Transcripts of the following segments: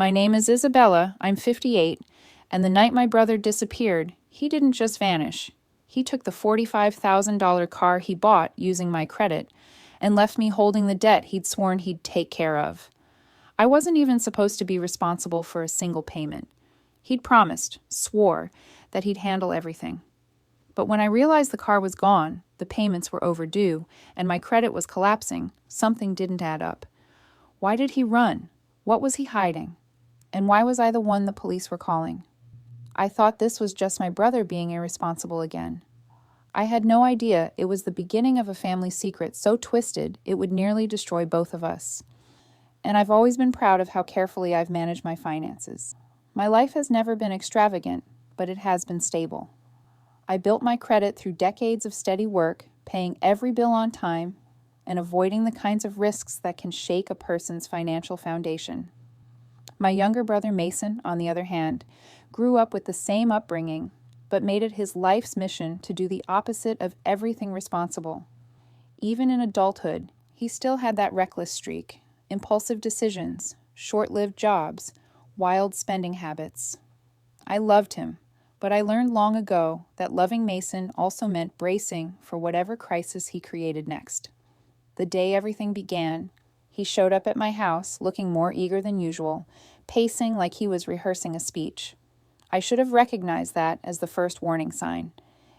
My name is Isabella, I'm 58, and the night my brother disappeared, he didn't just vanish. He took the $45,000 car he bought using my credit and left me holding the debt he'd sworn he'd take care of. I wasn't even supposed to be responsible for a single payment. He'd promised, swore, that he'd handle everything. But when I realized the car was gone, the payments were overdue, and my credit was collapsing, something didn't add up. Why did he run? What was he hiding? And why was I the one the police were calling? I thought this was just my brother being irresponsible again. I had no idea it was the beginning of a family secret so twisted it would nearly destroy both of us. And I've always been proud of how carefully I've managed my finances. My life has never been extravagant, but it has been stable. I built my credit through decades of steady work, paying every bill on time, and avoiding the kinds of risks that can shake a person's financial foundation. My younger brother Mason, on the other hand, grew up with the same upbringing, but made it his life's mission to do the opposite of everything responsible. Even in adulthood, he still had that reckless streak, impulsive decisions, short-lived jobs, wild spending habits. I loved him, but I learned long ago that loving Mason also meant bracing for whatever crisis he created next. The day everything began, he showed up at my house looking more eager than usual, pacing like he was rehearsing a speech. I should have recognized that as the first warning sign.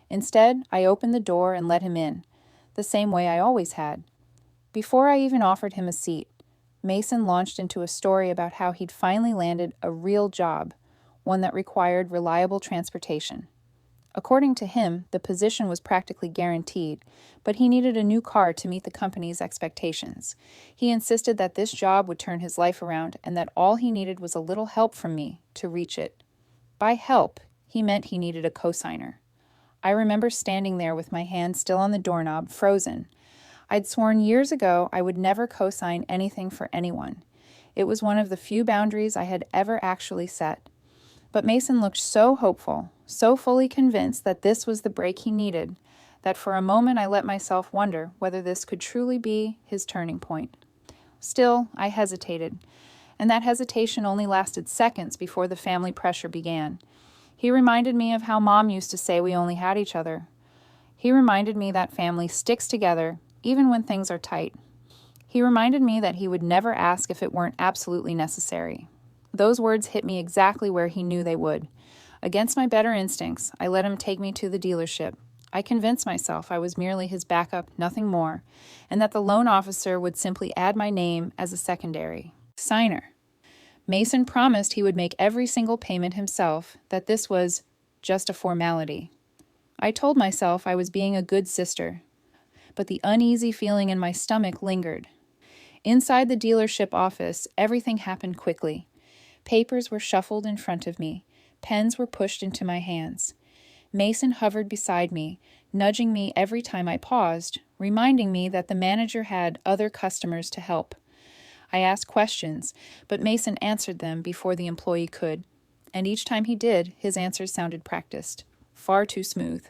Instead, I opened the door and let him in, the same way I always had. Before I even offered him a seat, Mason launched into a story about how he'd finally landed a real job, one that required reliable transportation. According to him, the position was practically guaranteed, but he needed a new car to meet the company's expectations. He insisted that this job would turn his life around and that all he needed was a little help from me to reach it. By help, he meant he needed a cosigner. I remember standing there with my hand still on the doorknob, frozen. I'd sworn years ago I would never cosign anything for anyone. It was one of the few boundaries I had ever actually set. But Mason looked so hopeful, so fully convinced that this was the break he needed, that for a moment I let myself wonder whether this could truly be his turning point. Still, I hesitated, and that hesitation only lasted seconds before the family pressure began. He reminded me of how Mom used to say we only had each other. He reminded me that family sticks together, even when things are tight. He reminded me that he would never ask if it weren't absolutely necessary. Those words hit me exactly where he knew they would. Against my better instincts, I let him take me to the dealership. I convinced myself I was merely his backup, nothing more, and that the loan officer would simply add my name as a secondary signer. Mason promised he would make every single payment himself, that this was just a formality. I told myself I was being a good sister, but the uneasy feeling in my stomach lingered. Inside the dealership office, everything happened quickly. Papers were shuffled in front of me. Pens were pushed into my hands. Mason hovered beside me, nudging me every time I paused, reminding me that the manager had other customers to help. I asked questions, but Mason answered them before the employee could, and each time he did, his answers sounded practiced, far too smooth.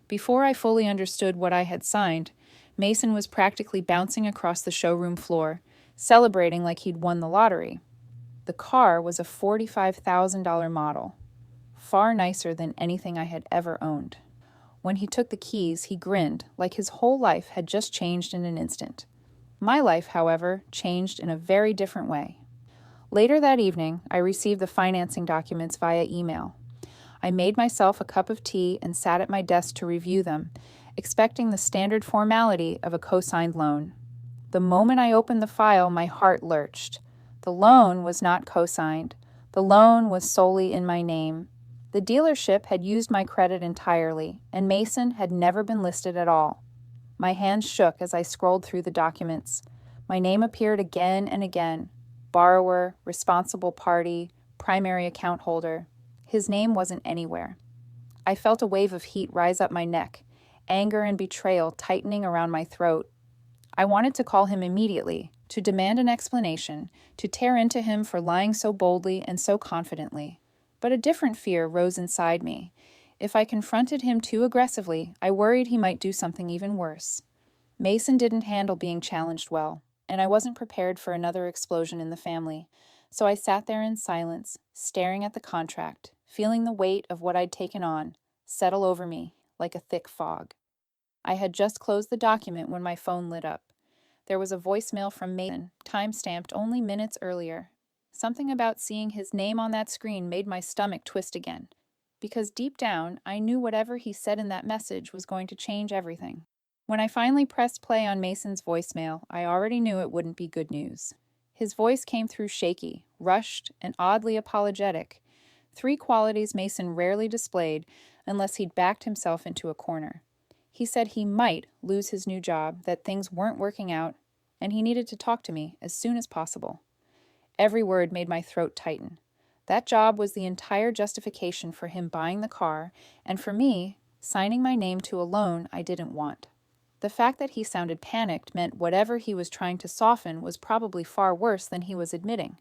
Before I fully understood what I had signed, Mason was practically bouncing across the showroom floor, celebrating like he'd won the lottery. The car was a $45,000 model, far nicer than anything I had ever owned. When he took the keys, he grinned, like his whole life had just changed in an instant. My life, however, changed in a very different way. Later that evening, I received the financing documents via email. I made myself a cup of tea and sat at my desk to review them, expecting the standard formality of a co-signed loan. The moment I opened the file, my heart lurched. The loan was not co-signed. The loan was solely in my name. The dealership had used my credit entirely, and Mason had never been listed at all. My hands shook as I scrolled through the documents. My name appeared again and again. Borrower, responsible party, primary account holder. His name wasn't anywhere. I felt a wave of heat rise up my neck, anger and betrayal tightening around my throat. I wanted to call him immediately, to demand an explanation, to tear into him for lying so boldly and so confidently. But a different fear rose inside me. If I confronted him too aggressively, I worried he might do something even worse. Mason didn't handle being challenged well, and I wasn't prepared for another explosion in the family. So I sat there in silence, staring at the contract, feeling the weight of what I'd taken on settle over me like a thick fog. I had just closed the document when my phone lit up. There was a voicemail from Mason, time-stamped only minutes earlier. Something about seeing his name on that screen made my stomach twist again, because deep down, I knew whatever he said in that message was going to change everything. When I finally pressed play on Mason's voicemail, I already knew it wouldn't be good news. His voice came through shaky, rushed, and oddly apologetic, three qualities Mason rarely displayed unless he'd backed himself into a corner. He said he might lose his new job, that things weren't working out, and he needed to talk to me as soon as possible. Every word made my throat tighten. That job was the entire justification for him buying the car, and for me, signing my name to a loan I didn't want. The fact that he sounded panicked meant whatever he was trying to soften was probably far worse than he was admitting.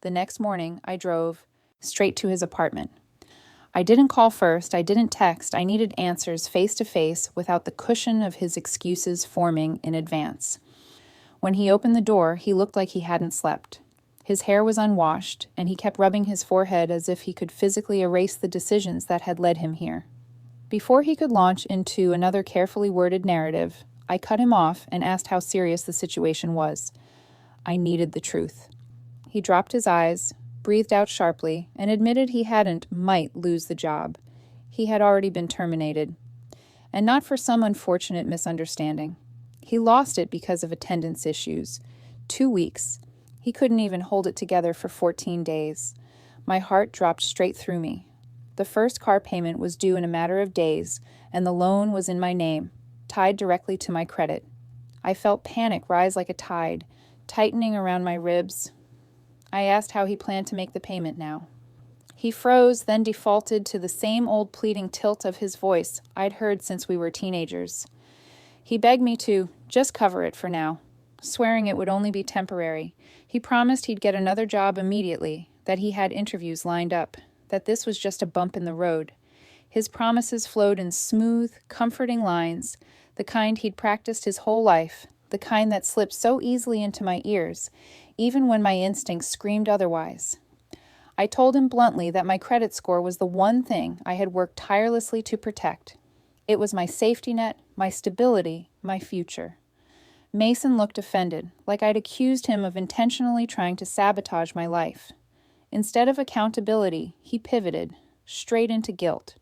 The next morning, I drove straight to his apartment. I didn't call first, I didn't text, I needed answers face to face without the cushion of his excuses forming in advance. When he opened the door, he looked like he hadn't slept. His hair was unwashed, and he kept rubbing his forehead as if he could physically erase the decisions that had led him here. Before he could launch into another carefully worded narrative, I cut him off and asked how serious the situation was. I needed the truth. He dropped his eyes, breathed out sharply, and admitted he might lose the job. He had already been terminated. And not for some unfortunate misunderstanding. He lost it because of attendance issues. 2 weeks. He couldn't even hold it together for 14 days. My heart dropped straight through me. The first car payment was due in a matter of days, and the loan was in my name, tied directly to my credit. I felt panic rise like a tide, tightening around my ribs. I asked how he planned to make the payment now. He froze, then defaulted to the same old pleading tilt of his voice I'd heard since we were teenagers. He begged me to just cover it for now, swearing it would only be temporary. He promised he'd get another job immediately, that he had interviews lined up, that this was just a bump in the road. His promises flowed in smooth, comforting lines, the kind he'd practiced his whole life, the kind that slipped so easily into my ears, even when my instincts screamed otherwise. I told him bluntly that my credit score was the one thing I had worked tirelessly to protect. It was my safety net, my stability, my future. Mason looked offended, like I'd accused him of intentionally trying to sabotage my life. Instead of accountability, he pivoted, straight into guilt.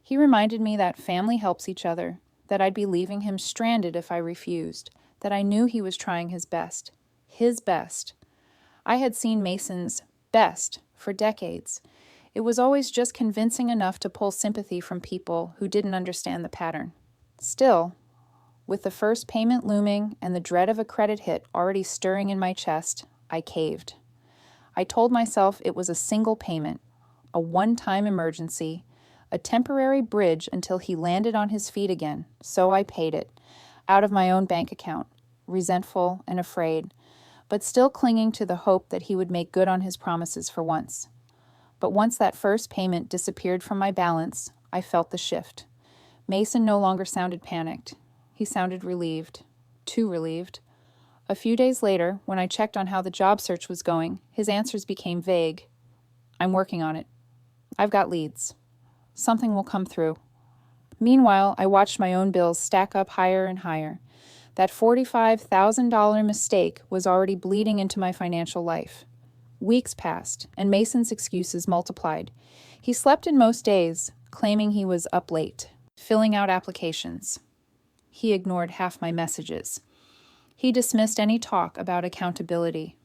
He reminded me that family helps each other, that I'd be leaving him stranded if I refused, that I knew he was trying his best. His best. I had seen Mason's best for decades. It was always just convincing enough to pull sympathy from people who didn't understand the pattern. Still, with the first payment looming and the dread of a credit hit already stirring in my chest, I caved. I told myself it was a single payment, a one-time emergency, a temporary bridge until he landed on his feet again, so I paid it, out of my own bank account, resentful and afraid, but still clinging to the hope that he would make good on his promises for once. But once that first payment disappeared from my balance, I felt the shift. Mason no longer sounded panicked. He sounded relieved. Too relieved. A few days later, when I checked on how the job search was going, his answers became vague. I'm working on it. I've got leads. Something will come through. Meanwhile, I watched my own bills stack up higher and higher. That $45,000 mistake was already bleeding into my financial life. Weeks passed, and Mason's excuses multiplied. He slept in most days, claiming he was up late, filling out applications. He ignored half my messages. He dismissed any talk about accountability.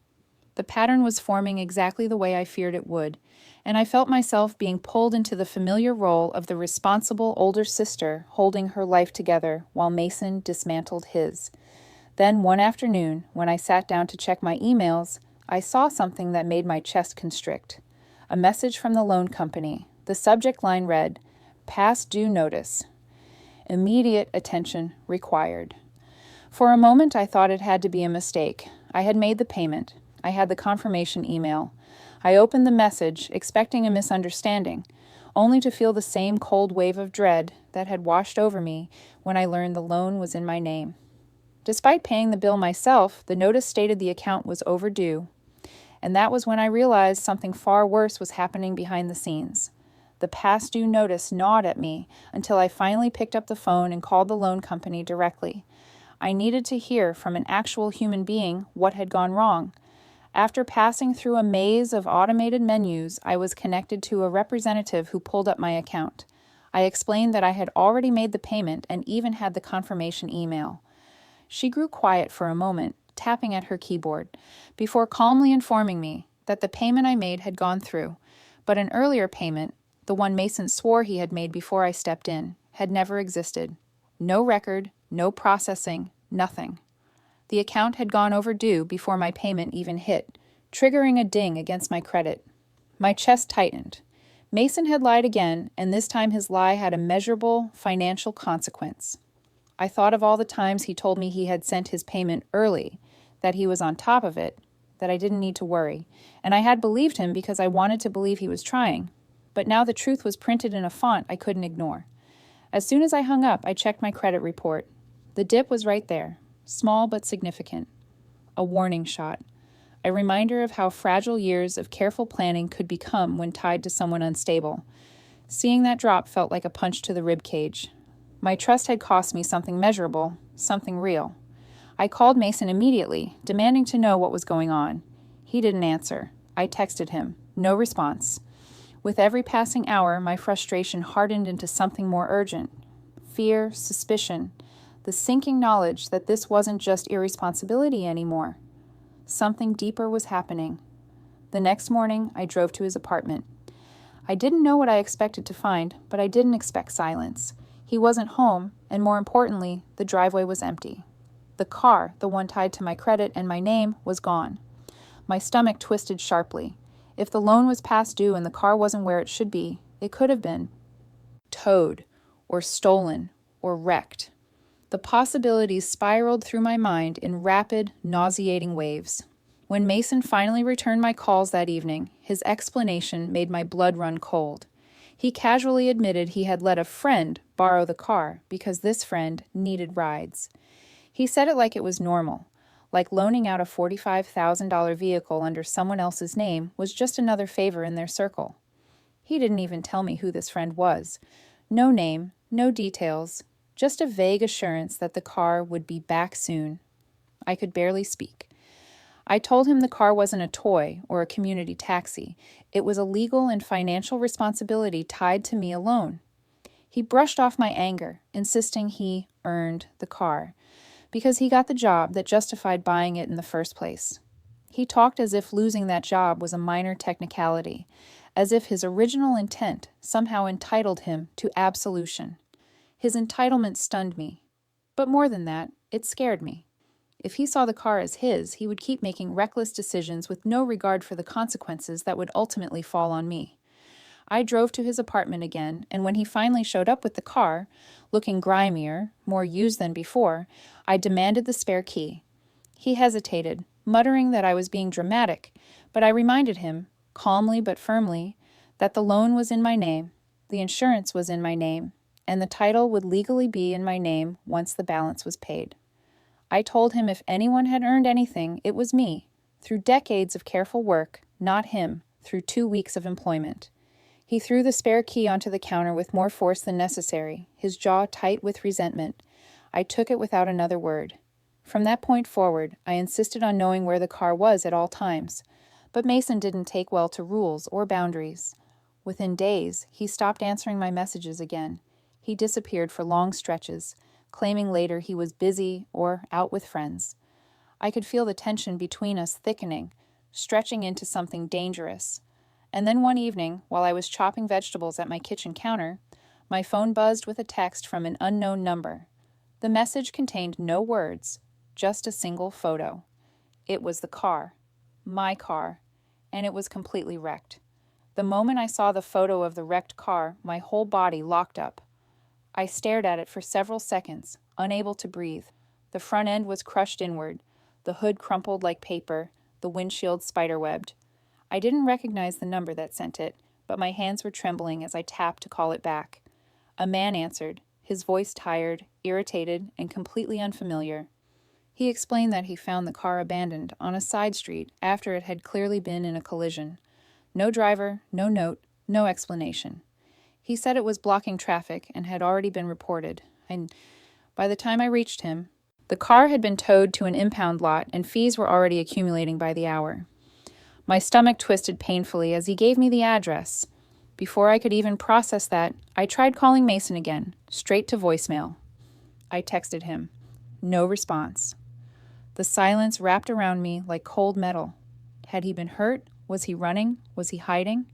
The pattern was forming exactly the way I feared it would, and I felt myself being pulled into the familiar role of the responsible older sister holding her life together while Mason dismantled his. Then one afternoon, when I sat down to check my emails, I saw something that made my chest constrict. A message from the loan company. The subject line read, "Past due notice. Immediate attention required." For a moment, I thought it had to be a mistake. I had made the payment. I had the confirmation email. I opened the message, expecting a misunderstanding, only to feel the same cold wave of dread that had washed over me when I learned the loan was in my name. Despite paying the bill myself, the notice stated the account was overdue, And that was when I realized something far worse was happening behind the scenes. The past due notice gnawed at me until I finally picked up the phone and called the loan company directly. I needed to hear from an actual human being what had gone wrong. After passing through a maze of automated menus, I was connected to a representative who pulled up my account. I explained that I had already made the payment and even had the confirmation email. She grew quiet for a moment, tapping at her keyboard, before calmly informing me that the payment I made had gone through, but an earlier payment, the one Mason swore he had made before I stepped in, had never existed. No record, no processing, nothing. The account had gone overdue before my payment even hit, triggering a ding against my credit. My chest tightened. Mason had lied again, and this time his lie had a measurable financial consequence. I thought of all the times he told me he had sent his payment early, that he was on top of it, that I didn't need to worry, and I had believed him because I wanted to believe he was trying. But now the truth was printed in a font I couldn't ignore. As soon as I hung up, I checked my credit report. The dip was right there, small but significant. A warning shot. A reminder of how fragile years of careful planning could become when tied to someone unstable. Seeing that drop felt like a punch to the rib cage. My trust had cost me something measurable, something real. I called Mason immediately, demanding to know what was going on. He didn't answer. I texted him. No response. With every passing hour, my frustration hardened into something more urgent. Fear, suspicion, the sinking knowledge that this wasn't just irresponsibility anymore. Something deeper was happening. The next morning, I drove to his apartment. I didn't know what I expected to find, but I didn't expect silence. He wasn't home, and more importantly, the driveway was empty. The car, the one tied to my credit and my name, was gone. My stomach twisted sharply. If the loan was past due and the car wasn't where it should be, it could have been towed, or stolen, or wrecked. The possibilities spiraled through my mind in rapid, nauseating waves. When Mason finally returned my calls that evening, his explanation made my blood run cold. He casually admitted he had let a friend borrow the car because this friend needed rides. He said it like it was normal, like loaning out a $45,000 vehicle under someone else's name was just another favor in their circle. He didn't even tell me who this friend was. No name, no details, just a vague assurance that the car would be back soon. I could barely speak. I told him the car wasn't a toy or a community taxi. It was a legal and financial responsibility tied to me alone. He brushed off my anger, insisting he earned the car, because he got the job that justified buying it in the first place. He talked as if losing that job was a minor technicality, as if his original intent somehow entitled him to absolution. His entitlement stunned me. But more than that, it scared me. If he saw the car as his, he would keep making reckless decisions with no regard for the consequences that would ultimately fall on me. I drove to his apartment again, and when he finally showed up with the car, looking grimier, more used than before, I demanded the spare key. He hesitated, muttering that I was being dramatic, but I reminded him, calmly but firmly, that the loan was in my name, the insurance was in my name, and the title would legally be in my name once the balance was paid. I told him if anyone had earned anything, it was me, through decades of careful work, not him, through 2 weeks of employment. He threw the spare key onto the counter with more force than necessary, his jaw tight with resentment. I took it without another word. From that point forward, I insisted on knowing where the car was at all times. But Mason didn't take well to rules or boundaries. Within days, he stopped answering my messages again. He disappeared for long stretches, claiming later he was busy or out with friends. I could feel the tension between us thickening, stretching into something dangerous. And then one evening, while I was chopping vegetables at my kitchen counter, my phone buzzed with a text from an unknown number. The message contained no words, just a single photo. It was the car, my car, and it was completely wrecked. The moment I saw the photo of the wrecked car, my whole body locked up. I stared at it for several seconds, unable to breathe. The front end was crushed inward, the hood crumpled like paper, the windshield spiderwebbed. I didn't recognize the number that sent it, but my hands were trembling as I tapped to call it back. A man answered, his voice tired, irritated, and completely unfamiliar. He explained that he found the car abandoned on a side street after it had clearly been in a collision. No driver, no note, no explanation. He said it was blocking traffic and had already been reported. And by the time I reached him, the car had been towed to an impound lot and fees were already accumulating by the hour. My stomach twisted painfully as he gave me the address. Before I could even process that, I tried calling Mason again, straight to voicemail. I texted him. No response. The silence wrapped around me like cold metal. Had he been hurt? Was he running? Was he hiding?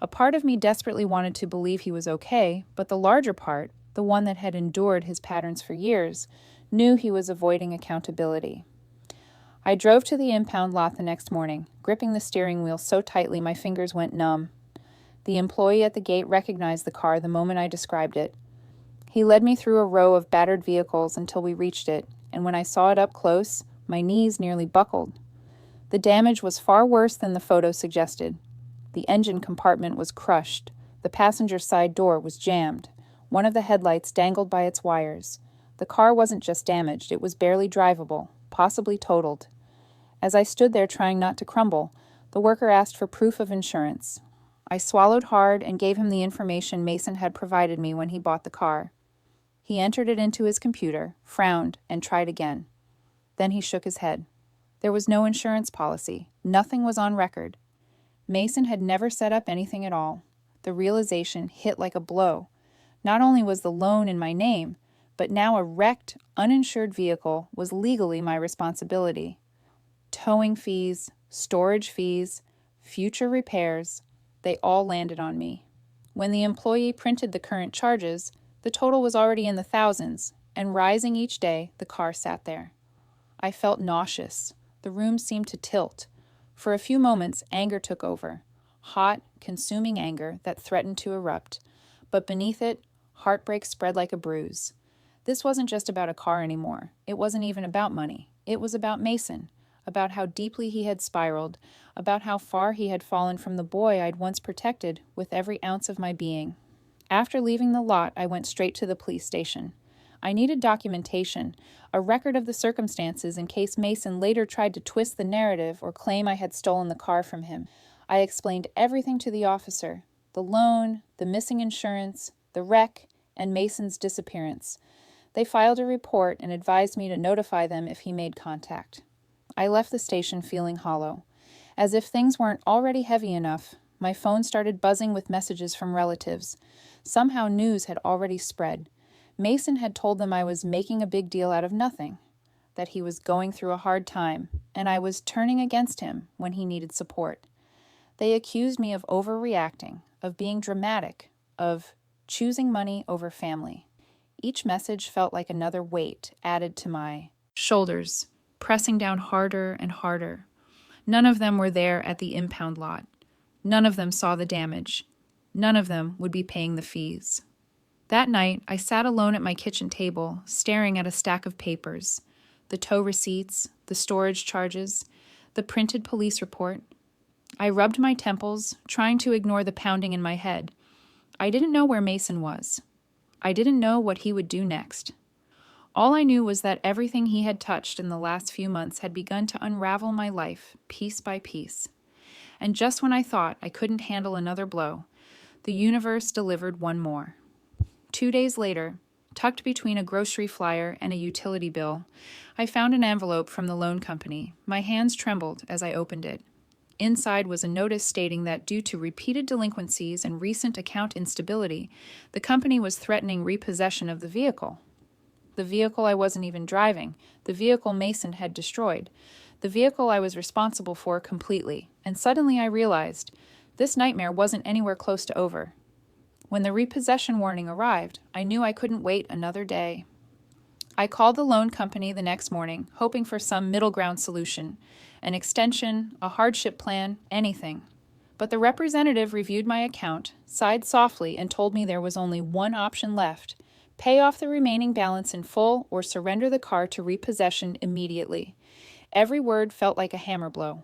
A part of me desperately wanted to believe he was okay, but the larger part, the one that had endured his patterns for years, knew he was avoiding accountability. I drove to the impound lot the next morning, gripping the steering wheel so tightly my fingers went numb. The employee at the gate recognized the car the moment I described it. He led me through a row of battered vehicles until we reached it, and when I saw it up close, my knees nearly buckled. The damage was far worse than the photo suggested. The engine compartment was crushed. The passenger side door was jammed. One of the headlights dangled by its wires. The car wasn't just damaged, it was barely drivable, possibly totaled. As I stood there trying not to crumble, the worker asked for proof of insurance. I swallowed hard and gave him the information Mason had provided me when he bought the car. He entered it into his computer, frowned, and tried again. Then he shook his head. There was no insurance policy. Nothing was on record. Mason had never set up anything at all. The realization hit like a blow. Not only was the loan in my name, but now a wrecked, uninsured vehicle was legally my responsibility. Towing fees, storage fees, future repairs, they all landed on me. When the employee printed the current charges, the total was already in the thousands, and rising each day, the car sat there. I felt nauseous. The room seemed to tilt. For a few moments, anger took over. Hot, consuming anger that threatened to erupt. But beneath it, heartbreak spread like a bruise. This wasn't just about a car anymore. It wasn't even about money. It was about Mason, about how deeply he had spiraled, about how far he had fallen from the boy I'd once protected with every ounce of my being. After leaving the lot, I went straight to the police station. I needed documentation, a record of the circumstances in case Mason later tried to twist the narrative or claim I had stolen the car from him. I explained everything to the officer, the loan, the missing insurance, the wreck, and Mason's disappearance. They filed a report and advised me to notify them if he made contact. I left the station feeling hollow. As if things weren't already heavy enough, my phone started buzzing with messages from relatives. Somehow news had already spread. Mason had told them I was making a big deal out of nothing, that he was going through a hard time, and I was turning against him when he needed support. They accused me of overreacting, of being dramatic, of choosing money over family. Each message felt like another weight added to my shoulders, pressing down harder and harder. None of them were there at the impound lot. None of them saw the damage. None of them would be paying the fees. That night, I sat alone at my kitchen table, staring at a stack of papers, the tow receipts, the storage charges, the printed police report. I rubbed my temples, trying to ignore the pounding in my head. I didn't know where Mason was. I didn't know what he would do next. All I knew was that everything he had touched in the last few months had begun to unravel my life, piece by piece. And just when I thought I couldn't handle another blow, the universe delivered one more. 2 days later, tucked between a grocery flyer and a utility bill, I found an envelope from the loan company. My hands trembled as I opened it. Inside was a notice stating that due to repeated delinquencies and recent account instability, the company was threatening repossession of the vehicle. The vehicle I wasn't even driving, the vehicle Mason had destroyed, the vehicle I was responsible for completely. And suddenly I realized this nightmare wasn't anywhere close to over. When the repossession warning arrived, I knew I couldn't wait another day. I called the loan company the next morning, hoping for some middle ground solution, an extension, a hardship plan, anything. But the representative reviewed my account, sighed softly, and told me there was only one option left: pay off the remaining balance in full or surrender the car to repossession immediately. Every word felt like a hammer blow.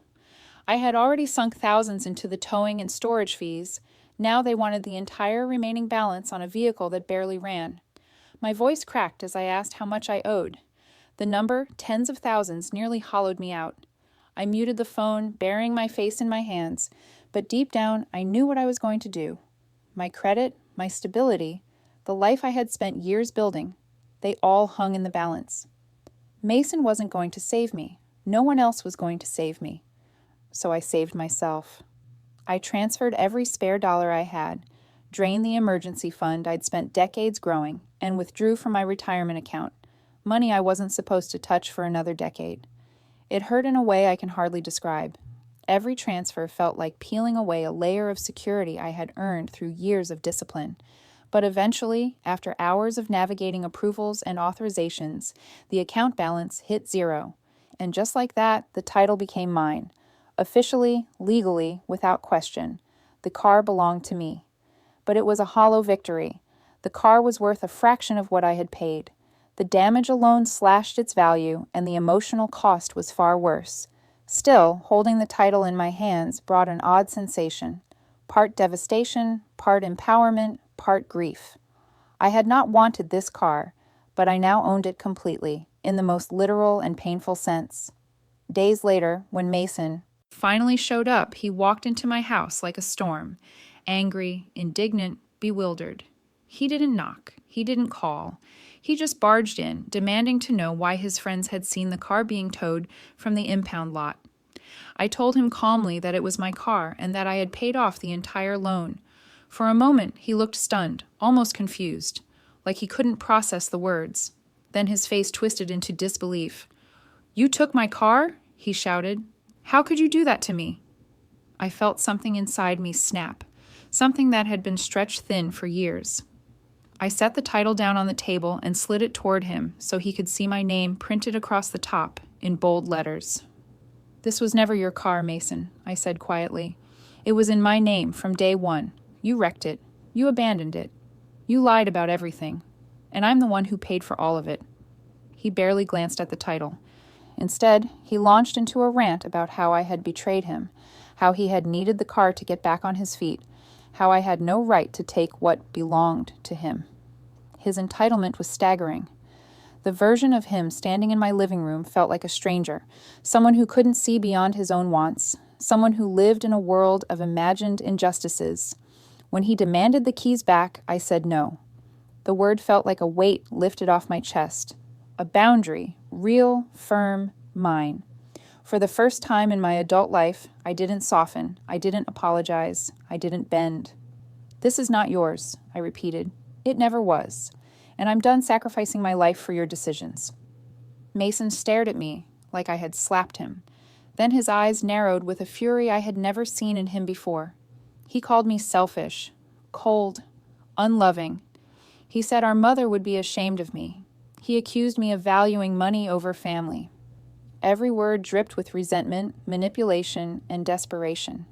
I had already sunk thousands into the towing and storage fees. Now they wanted the entire remaining balance on a vehicle that barely ran. My voice cracked as I asked how much I owed. The number, tens of thousands, nearly hollowed me out. I muted the phone, burying my face in my hands, but deep down I knew what I was going to do. My credit, my stability, the life I had spent years building, they all hung in the balance. Mason wasn't going to save me. No one else was going to save me. So I saved myself. I transferred every spare dollar I had, drained the emergency fund I'd spent decades growing, and withdrew from my retirement account, money I wasn't supposed to touch for another decade. It hurt in a way I can hardly describe. Every transfer felt like peeling away a layer of security I had earned through years of discipline. But eventually, after hours of navigating approvals and authorizations, the account balance hit zero. And just like that, the title became mine. Officially, legally, without question. The car belonged to me. But it was a hollow victory. The car was worth a fraction of what I had paid. The damage alone slashed its value, and the emotional cost was far worse. Still, holding the title in my hands brought an odd sensation. Part devastation, part empowerment, part grief. I had not wanted this car, but I now owned it completely, in the most literal and painful sense. Days later, when Mason finally showed up, he walked into my house like a storm, angry, indignant, bewildered. He didn't knock. He didn't call. He just barged in, demanding to know why his friends had seen the car being towed from the impound lot. I told him calmly that it was my car and that I had paid off the entire loan. For a moment, he looked stunned, almost confused, like he couldn't process the words. Then his face twisted into disbelief. "You took my car?" he shouted. "How could you do that to me?" I felt something inside me snap, something that had been stretched thin for years. I set the title down on the table and slid it toward him so he could see my name printed across the top in bold letters. "This was never your car, Mason," I said quietly. "It was in my name from day one. You wrecked it. You abandoned it. You lied about everything. And I'm the one who paid for all of it." He barely glanced at the title. Instead, he launched into a rant about how I had betrayed him, how he had needed the car to get back on his feet, how I had no right to take what belonged to him. His entitlement was staggering. The version of him standing in my living room felt like a stranger, someone who couldn't see beyond his own wants, someone who lived in a world of imagined injustices. When he demanded the keys back, I said no. The word felt like a weight lifted off my chest. A boundary, real, firm, mine. For the first time in my adult life, I didn't soften, I didn't apologize, I didn't bend. "This is not yours," I repeated. "It never was. And I'm done sacrificing my life for your decisions." Mason stared at me like I had slapped him. Then his eyes narrowed with a fury I had never seen in him before. He called me selfish, cold, unloving. He said our mother would be ashamed of me. He accused me of valuing money over family. Every word dripped with resentment, manipulation, and desperation.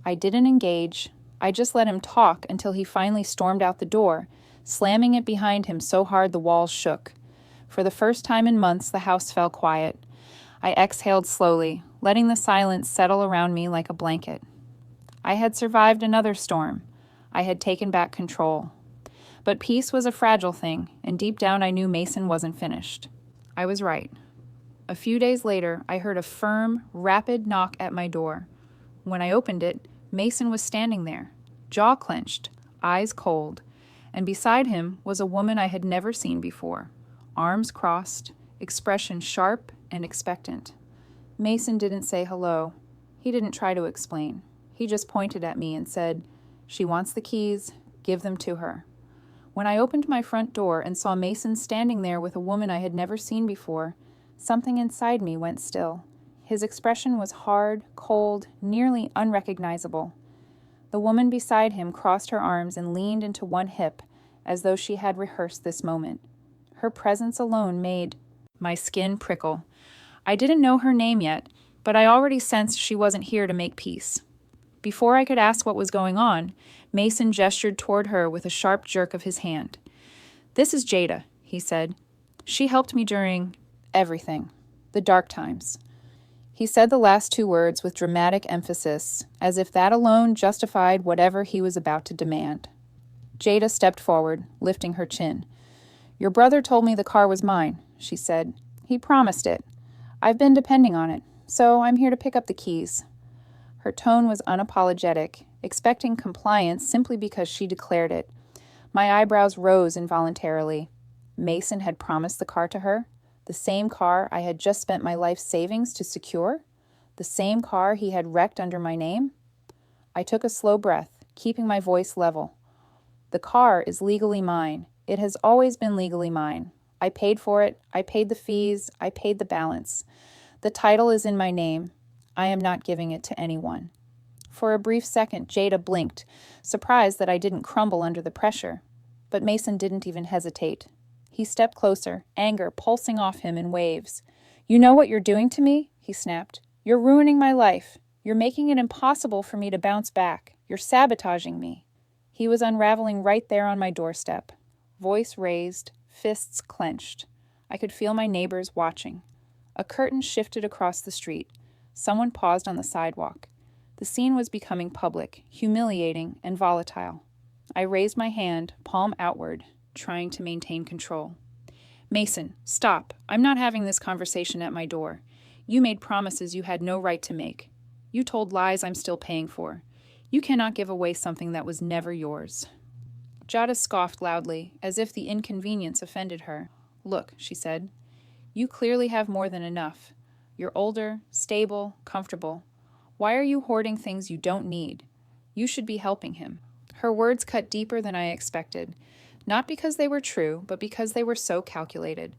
I didn't engage. I just let him talk until he finally stormed out the door, slamming it behind him so hard the walls shook. For the first time in months, the house fell quiet. I exhaled slowly, letting the silence settle around me like a blanket. I had survived another storm. I had taken back control. But peace was a fragile thing, and deep down I knew Mason wasn't finished. I was right. A few days later, I heard a firm, rapid knock at my door. When I opened it, Mason was standing there, jaw clenched, eyes cold, and beside him was a woman I had never seen before, arms crossed, expression sharp and expectant. Mason didn't say hello. He didn't try to explain. He just pointed at me and said, "She wants the keys, give them to her." When I opened my front door and saw Mason standing there with a woman I had never seen before, something inside me went still. His expression was hard, cold, nearly unrecognizable. The woman beside him crossed her arms and leaned into one hip, as though she had rehearsed this moment. Her presence alone made my skin prickle. I didn't know her name yet, but I already sensed she wasn't here to make peace. Before I could ask what was going on, Mason gestured toward her with a sharp jerk of his hand. "This is Jada," he said. "She helped me during everything, the dark times." He said the last two words with dramatic emphasis, as if that alone justified whatever he was about to demand. Jada stepped forward, lifting her chin. "Your brother told me the car was mine," she said. He promised it. I've been depending on it, so I'm here to pick up the keys. Her tone was unapologetic, expecting compliance simply because she declared it. My eyebrows rose involuntarily. Mason had promised the car to her? The same car I had just spent my life savings to secure? The same car he had wrecked under my name? I took a slow breath, keeping my voice level. The car is legally mine. It has always been legally mine. I paid for it. I paid the fees. I paid the balance. The title is in my name. I am not giving it to anyone. For a brief second, Jada blinked, surprised that I didn't crumble under the pressure. But Mason didn't even hesitate. He stepped closer, anger pulsing off him in waves. "You know what you're doing to me?" he snapped. "You're ruining my life. You're making it impossible for me to bounce back. You're sabotaging me." He was unraveling right there on my doorstep. Voice raised, fists clenched. I could feel my neighbors watching. A curtain shifted across the street. Someone paused on the sidewalk. The scene was becoming public, humiliating, and volatile. I raised my hand, palm outward, trying to maintain control. "Mason, stop. I'm not having this conversation at my door. You made promises you had no right to make. You told lies I'm still paying for. You cannot give away something that was never yours." Jada scoffed loudly, as if the inconvenience offended her. "Look," she said, "you clearly have more than enough. You're older, stable, comfortable. Why are you hoarding things you don't need? You should be helping him." Her words cut deeper than I expected, not because they were true, but because they were so calculated.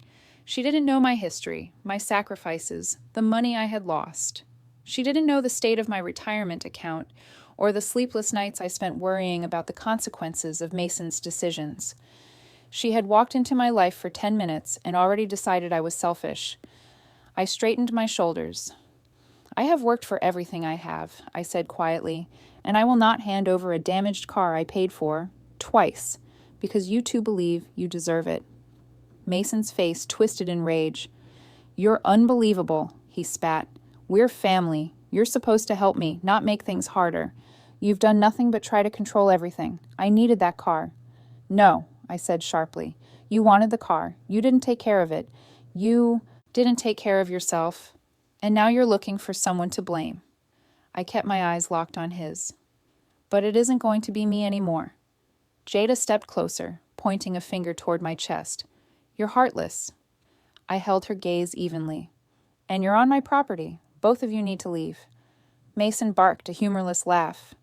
She didn't know my history, my sacrifices, the money I had lost. She didn't know the state of my retirement account, or the sleepless nights I spent worrying about the consequences of Mason's decisions. She had walked into my life for 10 minutes and already decided I was selfish. I straightened my shoulders. "I have worked for everything I have," I said quietly, "and I will not hand over a damaged car I paid for, twice, because you two believe you deserve it." Mason's face twisted in rage. "You're unbelievable," he spat. "We're family. You're supposed to help me, not make things harder. You've done nothing but try to control everything. I needed that car." "No," I said sharply. "You wanted the car. You didn't take care of it. You didn't take care of yourself. And now you're looking for someone to blame." I kept my eyes locked on his. "But it isn't going to be me anymore." Jada stepped closer, pointing a finger toward my chest. "You're heartless." I held her gaze evenly. "And you're on my property. Both of you need to leave." Mason barked a humorless laugh.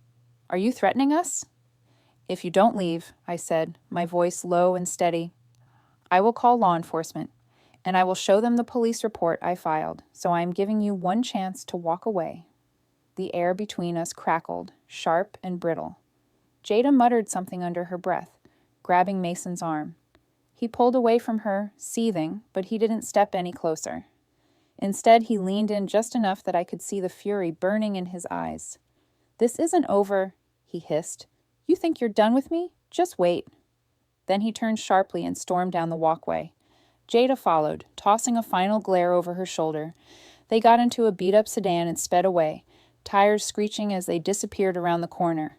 "Are you threatening us?" "If you don't leave," I said, my voice low and steady, "I will call law enforcement, and I will show them the police report I filed, so I am giving you one chance to walk away." The air between us crackled, sharp and brittle. Jada muttered something under her breath, grabbing Mason's arm. He pulled away from her, seething, but he didn't step any closer. Instead, he leaned in just enough that I could see the fury burning in his eyes. "This isn't over," he hissed. "You think you're done with me? Just wait." Then he turned sharply and stormed down the walkway. Jada followed, tossing a final glare over her shoulder. They got into a beat-up sedan and sped away, tires screeching as they disappeared around the corner.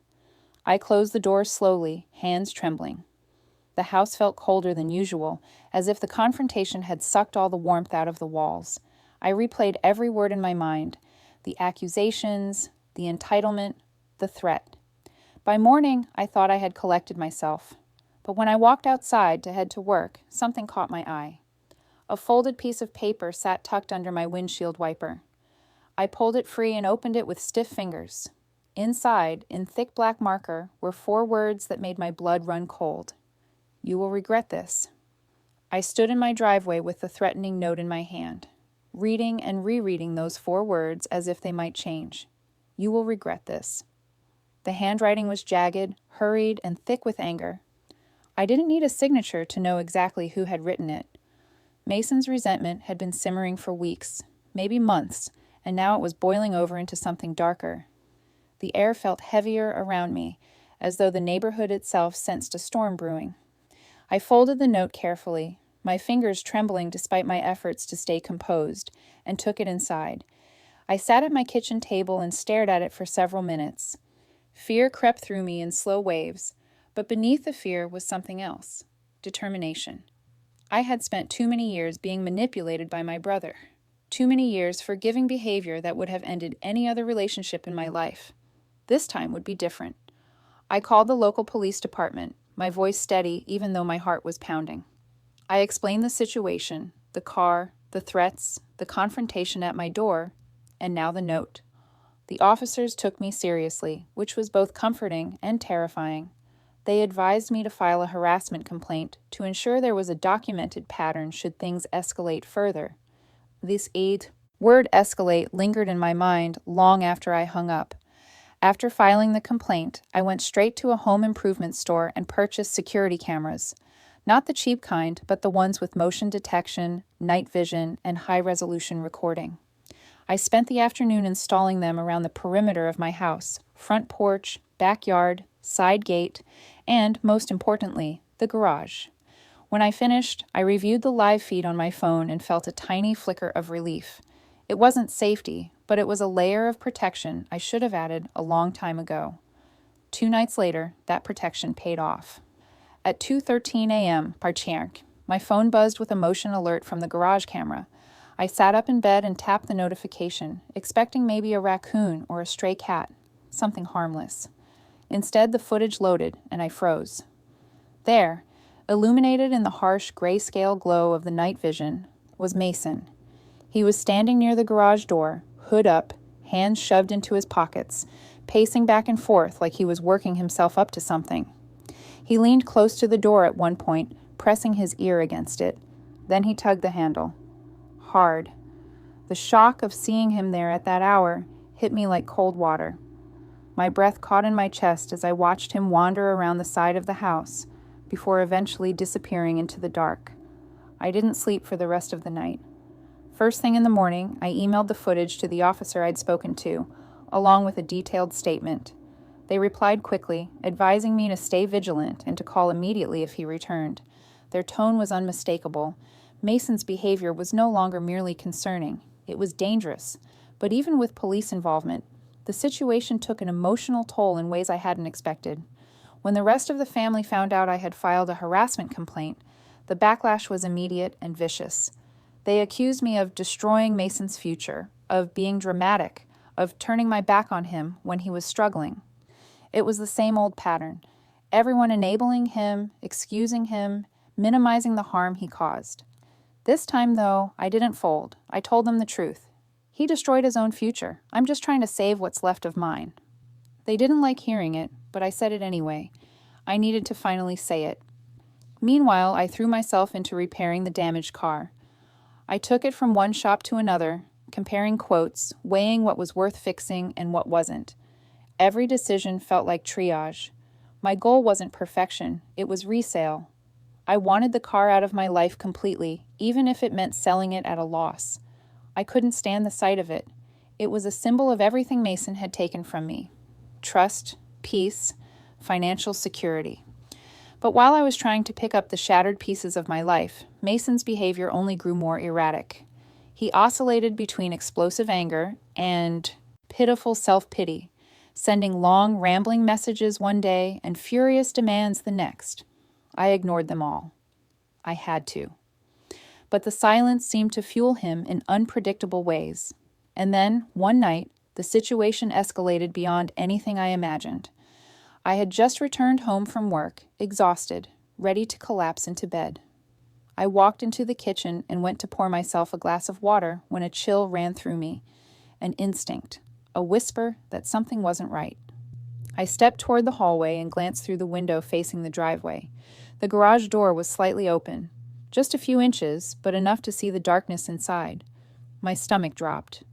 I closed the door slowly, hands trembling. The house felt colder than usual, as if the confrontation had sucked all the warmth out of the walls. I replayed every word in my mind, the accusations, the entitlement, the threat. By morning, I thought I had collected myself. But when I walked outside to head to work, something caught my eye. A folded piece of paper sat tucked under my windshield wiper. I pulled it free and opened it with stiff fingers. Inside, in thick black marker, were 4 words that made my blood run cold. "You will regret this." I stood in my driveway with the threatening note in my hand, reading and rereading those 4 words as if they might change. "You will regret this." The handwriting was jagged, hurried, and thick with anger. I didn't need a signature to know exactly who had written it. Mason's resentment had been simmering for weeks, maybe months, and now it was boiling over into something darker. The air felt heavier around me, as though the neighborhood itself sensed a storm brewing. I folded the note carefully, my fingers trembling despite my efforts to stay composed, and took it inside. I sat at my kitchen table and stared at it for several minutes. Fear crept through me in slow waves, but beneath the fear was something else: determination. I had spent too many years being manipulated by my brother. Too many years forgiving behavior that would have ended any other relationship in my life. This time would be different. I called the local police department, my voice steady even though my heart was pounding. I explained the situation, the car, the threats, the confrontation at my door, and now the note. The officers took me seriously, which was both comforting and terrifying. They advised me to file a harassment complaint to ensure there was a documented pattern should things escalate further. This word escalate lingered in my mind long after I hung up. After filing the complaint, I went straight to a home improvement store and purchased security cameras. Not the cheap kind, but the ones with motion detection, night vision, and high-resolution recording. I spent the afternoon installing them around the perimeter of my house, front porch, backyard, side gate, and, most importantly, the garage. When I finished, I reviewed the live feed on my phone and felt a tiny flicker of relief. It wasn't safety, but it was a layer of protection I should have added a long time ago. 2 nights later, that protection paid off. At 2:13 a.m., my phone buzzed with a motion alert from the garage camera. I sat up in bed and tapped the notification, expecting maybe a raccoon or a stray cat, something harmless. Instead, the footage loaded, and I froze. There, illuminated in the harsh grayscale glow of the night vision, was Mason. He was standing near the garage door, hood up, hands shoved into his pockets, pacing back and forth like he was working himself up to something. He leaned close to the door at one point, pressing his ear against it. Then he tugged the handle. Hard. The shock of seeing him there at that hour hit me like cold water. My breath caught in my chest as I watched him wander around the side of the house before eventually disappearing into the dark. I didn't sleep for the rest of the night. First thing in the morning, I emailed the footage to the officer I'd spoken to, along with a detailed statement. They replied quickly, advising me to stay vigilant and to call immediately if he returned. Their tone was unmistakable. Mason's behavior was no longer merely concerning. It was dangerous. But even with police involvement, the situation took an emotional toll in ways I hadn't expected. When the rest of the family found out I had filed a harassment complaint, the backlash was immediate and vicious. They accused me of destroying Mason's future, of being dramatic, of turning my back on him when he was struggling. It was the same old pattern. Everyone enabling him, excusing him, minimizing the harm he caused. This time, though, I didn't fold. I told them the truth. He destroyed his own future. I'm just trying to save what's left of mine. They didn't like hearing it, but I said it anyway. I needed to finally say it. Meanwhile, I threw myself into repairing the damaged car. I took it from one shop to another, comparing quotes, weighing what was worth fixing and what wasn't. Every decision felt like triage. My goal wasn't perfection, it was resale. I wanted the car out of my life completely, even if it meant selling it at a loss. I couldn't stand the sight of it. It was a symbol of everything Mason had taken from me. Trust, peace, financial security. But while I was trying to pick up the shattered pieces of my life, Mason's behavior only grew more erratic. He oscillated between explosive anger and pitiful self-pity, sending long, rambling messages one day and furious demands the next. I ignored them all. I had to. But the silence seemed to fuel him in unpredictable ways. And then, one night, the situation escalated beyond anything I imagined. I had just returned home from work, exhausted, ready to collapse into bed. I walked into the kitchen and went to pour myself a glass of water when a chill ran through me. An instinct, a whisper that something wasn't right. I stepped toward the hallway and glanced through the window facing the driveway. The garage door was slightly open, just a few inches, but enough to see the darkness inside. My stomach dropped.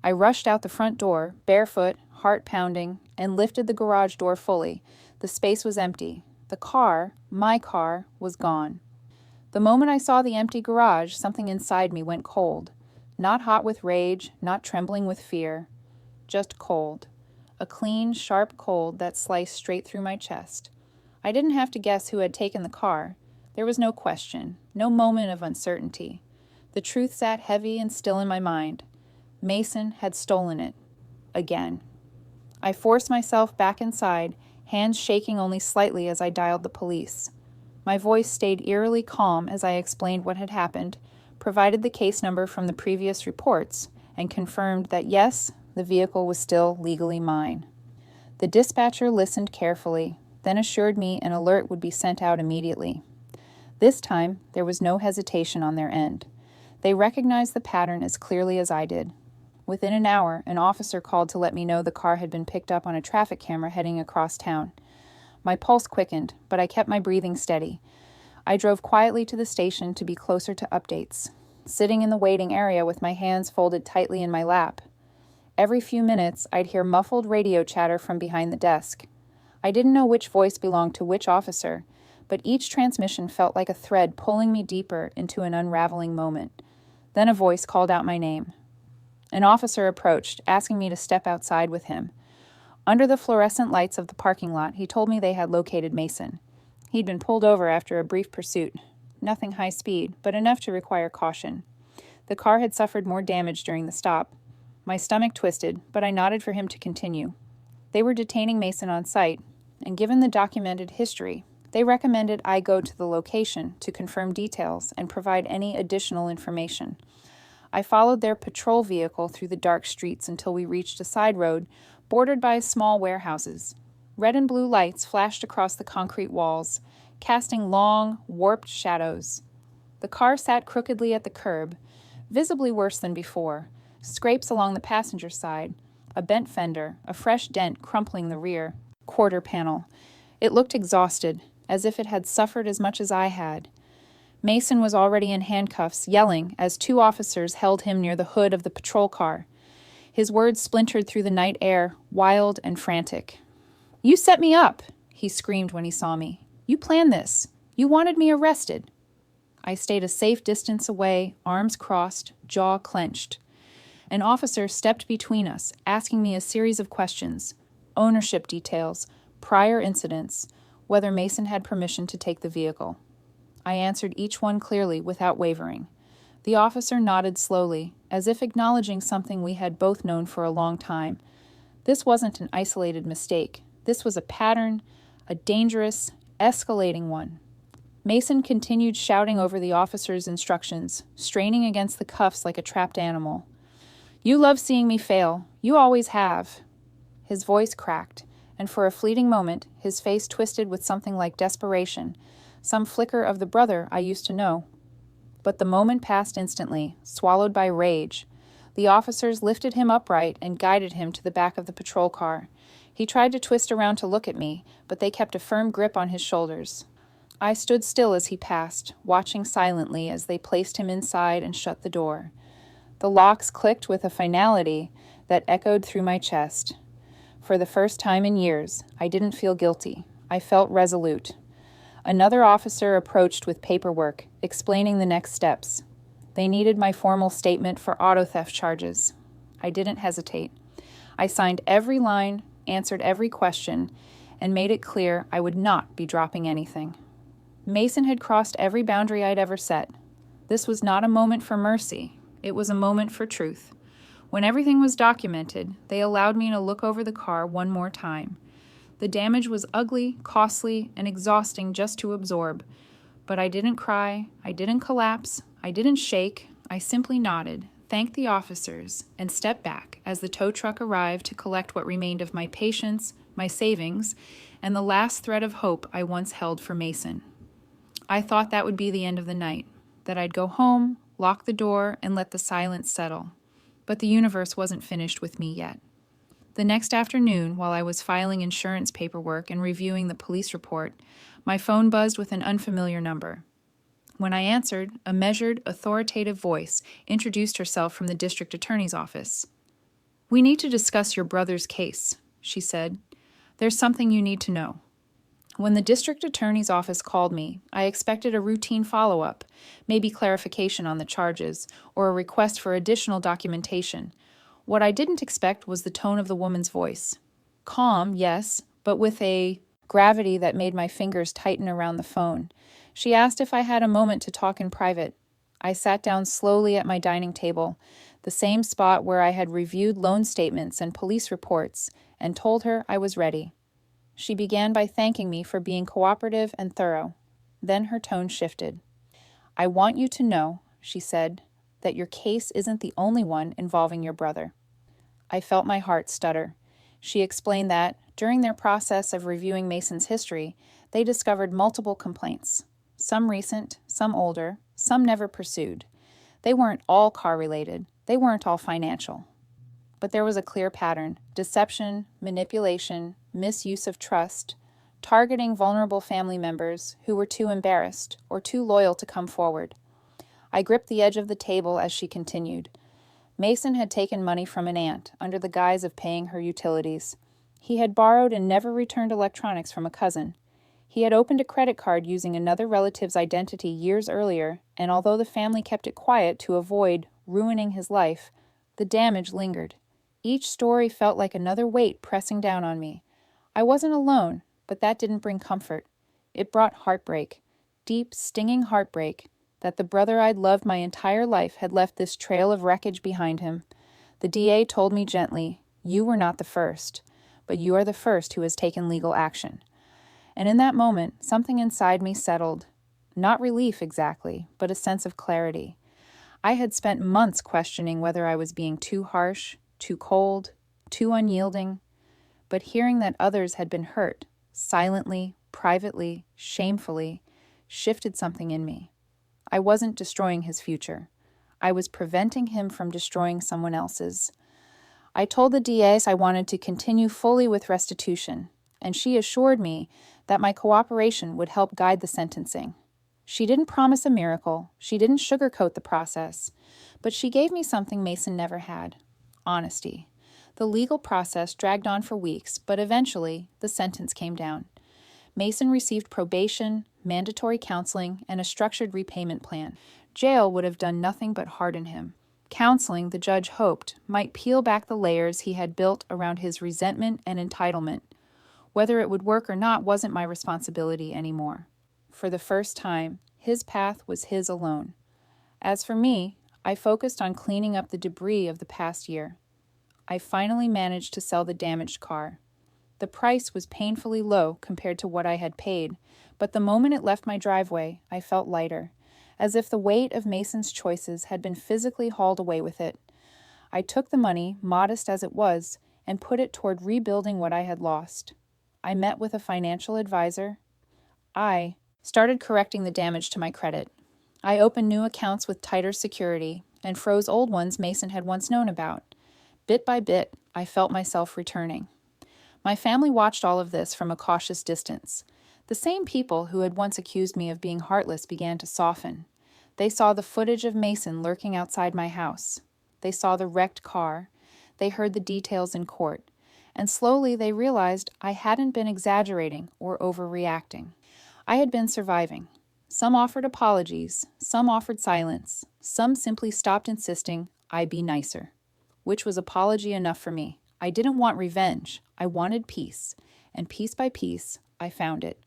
I rushed out the front door, barefoot, heart pounding, and lifted the garage door fully. The space was empty. The car, my car, was gone. The moment I saw the empty garage, something inside me went cold. Not hot with rage, not trembling with fear. Just cold. A clean, sharp cold that sliced straight through my chest. I didn't have to guess who had taken the car. There was no question, no moment of uncertainty. The truth sat heavy and still in my mind. Mason had stolen it. Again. I forced myself back inside, hands shaking only slightly as I dialed the police. My voice stayed eerily calm as I explained what had happened, provided the case number from the previous reports, and confirmed that yes, the vehicle was still legally mine. The dispatcher listened carefully, then assured me an alert would be sent out immediately. This time, there was no hesitation on their end. They recognized the pattern as clearly as I did. Within an hour, an officer called to let me know the car had been picked up on a traffic camera heading across town. My pulse quickened, but I kept my breathing steady. I drove quietly to the station to be closer to updates, sitting in the waiting area with my hands folded tightly in my lap. Every few minutes, I'd hear muffled radio chatter from behind the desk. I didn't know which voice belonged to which officer, but each transmission felt like a thread pulling me deeper into an unraveling moment. Then a voice called out my name. An officer approached, asking me to step outside with him. Under the fluorescent lights of the parking lot, he told me they had located Mason. He'd been pulled over after a brief pursuit. Nothing high speed, but enough to require caution. The car had suffered more damage during the stop. My stomach twisted, but I nodded for him to continue. They were detaining Mason on site, and given the documented history, they recommended I go to the location to confirm details and provide any additional information. I followed their patrol vehicle through the dark streets until we reached a side road bordered by small warehouses. Red and blue lights flashed across the concrete walls, casting long, warped shadows. The car sat crookedly at the curb, visibly worse than before, scrapes along the passenger side, a bent fender, a fresh dent crumpling the rear quarter panel. It looked exhausted, as if it had suffered as much as I had. Mason was already in handcuffs, yelling as two officers held him near the hood of the patrol car. His words splintered through the night air, wild and frantic. "You set me up," he screamed when he saw me. "You planned this. You wanted me arrested." I stayed a safe distance away, arms crossed, jaw clenched. An officer stepped between us, asking me a series of questions: ownership details, prior incidents, whether Mason had permission to take the vehicle. I answered each one clearly, without wavering. The officer nodded slowly, as if acknowledging something we had both known for a long time. This wasn't an isolated mistake. This was a pattern, a dangerous, escalating one. Mason continued shouting over the officer's instructions, straining against the cuffs like a trapped animal. "You love seeing me fail. You always have." His voice cracked, and for a fleeting moment, his face twisted with something like desperation, some flicker of the brother I used to know. But the moment passed instantly, swallowed by rage. The officers lifted him upright and guided him to the back of the patrol car. He tried to twist around to look at me, but they kept a firm grip on his shoulders. I stood still as he passed, watching silently as they placed him inside and shut the door. The locks clicked with a finality that echoed through my chest. For the first time in years, I didn't feel guilty. I felt resolute. Another officer approached with paperwork, explaining the next steps. They needed my formal statement for auto theft charges. I didn't hesitate. I signed every line, answered every question, and made it clear I would not be dropping anything. Mason had crossed every boundary I'd ever set. This was not a moment for mercy. It was a moment for truth. When everything was documented, they allowed me to look over the car one more time. The damage was ugly, costly, and exhausting just to absorb. But I didn't cry, I didn't collapse, I didn't shake. I simply nodded, thanked the officers, and stepped back as the tow truck arrived to collect what remained of my patience, my savings, and the last thread of hope I once held for Mason. I thought that would be the end of the night, that I'd go home, lock the door, and let the silence settle. But the universe wasn't finished with me yet. The next afternoon, while I was filing insurance paperwork and reviewing the police report, my phone buzzed with an unfamiliar number. When I answered, a measured, authoritative voice introduced herself from the district attorney's office. "We need to discuss your brother's case," she said. "There's something you need to know." When the district attorney's office called me, I expected a routine follow-up, maybe clarification on the charges, or a request for additional documentation. What I didn't expect was the tone of the woman's voice. Calm, yes, but with a gravity that made my fingers tighten around the phone. She asked if I had a moment to talk in private. I sat down slowly at my dining table, the same spot where I had reviewed loan statements and police reports, and told her I was ready. She began by thanking me for being cooperative and thorough. Then her tone shifted. "I want you to know," she said, "that your case isn't the only one involving your brother." I felt my heart stutter. She explained that, during their process of reviewing Mason's history, they discovered multiple complaints. Some recent, some older, some never pursued. They weren't all car-related. They weren't all financial. But there was a clear pattern: deception, manipulation, misuse of trust, targeting vulnerable family members who were too embarrassed or too loyal to come forward. I gripped the edge of the table as she continued. Mason had taken money from an aunt under the guise of paying her utilities. He had borrowed and never returned electronics from a cousin. He had opened a credit card using another relative's identity years earlier, and although the family kept it quiet to avoid ruining his life, the damage lingered. Each story felt like another weight pressing down on me. I wasn't alone, but that didn't bring comfort. It brought heartbreak, deep, stinging heartbreak, that the brother I'd loved my entire life had left this trail of wreckage behind him. The DA told me gently, "You were not the first, but you are the first who has taken legal action." And in that moment, something inside me settled. Not relief exactly, but a sense of clarity. I had spent months questioning whether I was being too harsh, too cold, too unyielding. But hearing that others had been hurt, silently, privately, shamefully, shifted something in me. I wasn't destroying his future. I was preventing him from destroying someone else's. I told the DAs I wanted to continue fully with restitution, and she assured me that my cooperation would help guide the sentencing. She didn't promise a miracle, she didn't sugarcoat the process, but she gave me something Mason never had: honesty. The legal process dragged on for weeks, but eventually the sentence came down. Mason received probation, mandatory counseling, and a structured repayment plan. Jail would have done nothing but harden him. Counseling, the judge hoped, might peel back the layers he had built around his resentment and entitlement. Whether it would work or not wasn't my responsibility anymore. For the first time, his path was his alone. As for me, I focused on cleaning up the debris of the past year. I finally managed to sell the damaged car. The price was painfully low compared to what I had paid, but the moment it left my driveway, I felt lighter, as if the weight of Mason's choices had been physically hauled away with it. I took the money, modest as it was, and put it toward rebuilding what I had lost. I met with a financial advisor. I started correcting the damage to my credit. I opened new accounts with tighter security and froze old ones Mason had once known about. Bit by bit, I felt myself returning. My family watched all of this from a cautious distance. The same people who had once accused me of being heartless began to soften. They saw the footage of Mason lurking outside my house. They saw the wrecked car. They heard the details in court. And slowly they realized I hadn't been exaggerating or overreacting. I had been surviving. Some offered apologies, some offered silence, some simply stopped insisting I be nicer, which was apology enough for me. I didn't want revenge. I wanted peace, and piece by piece, I found it.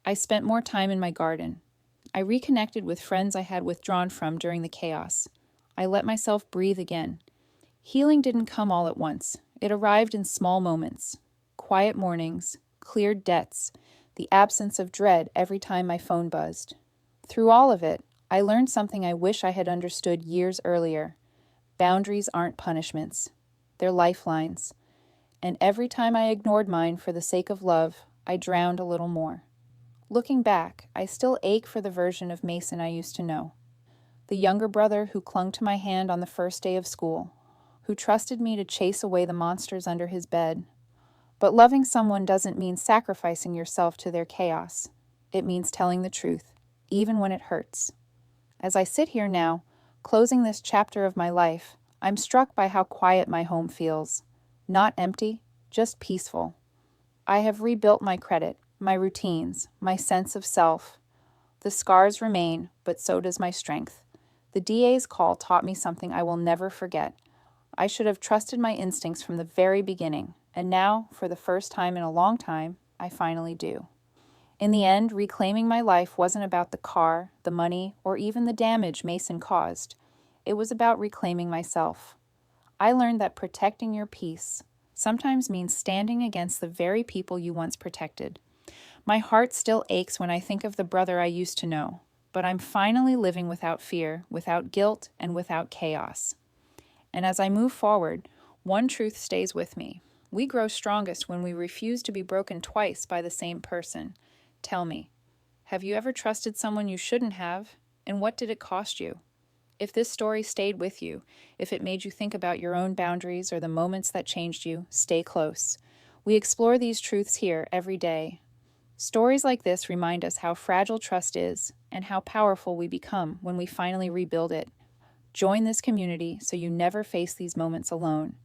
I spent more time in my garden. I reconnected with friends I had withdrawn from during the chaos. I let myself breathe again. Healing didn't come all at once. It arrived in small moments. Quiet mornings, cleared debts, the absence of dread every time my phone buzzed. Through all of it, I learned something I wish I had understood years earlier. Boundaries aren't punishments. They're lifelines. And every time I ignored mine for the sake of love, I drowned a little more. Looking back, I still ache for the version of Mason I used to know. The younger brother who clung to my hand on the first day of school, who trusted me to chase away the monsters under his bed. But loving someone doesn't mean sacrificing yourself to their chaos. It means telling the truth, even when it hurts. As I sit here now, closing this chapter of my life, I'm struck by how quiet my home feels. Not empty, just peaceful. I have rebuilt my credit, my routines, my sense of self. The scars remain, but so does my strength. The DA's call taught me something I will never forget. I should have trusted my instincts from the very beginning, and now, for the first time in a long time, I finally do. In the end, reclaiming my life wasn't about the car, the money, or even the damage Mason caused. It was about reclaiming myself. I learned that protecting your peace sometimes means standing against the very people you once protected. My heart still aches when I think of the brother I used to know, but I'm finally living without fear, without guilt, and without chaos. And as I move forward, one truth stays with me. We grow strongest when we refuse to be broken twice by the same person. Tell me, have you ever trusted someone you shouldn't have? And what did it cost you? If this story stayed with you, if it made you think about your own boundaries or the moments that changed you, stay close. We explore these truths here every day. Stories like this remind us how fragile trust is and how powerful we become when we finally rebuild it. Join this community so you never face these moments alone.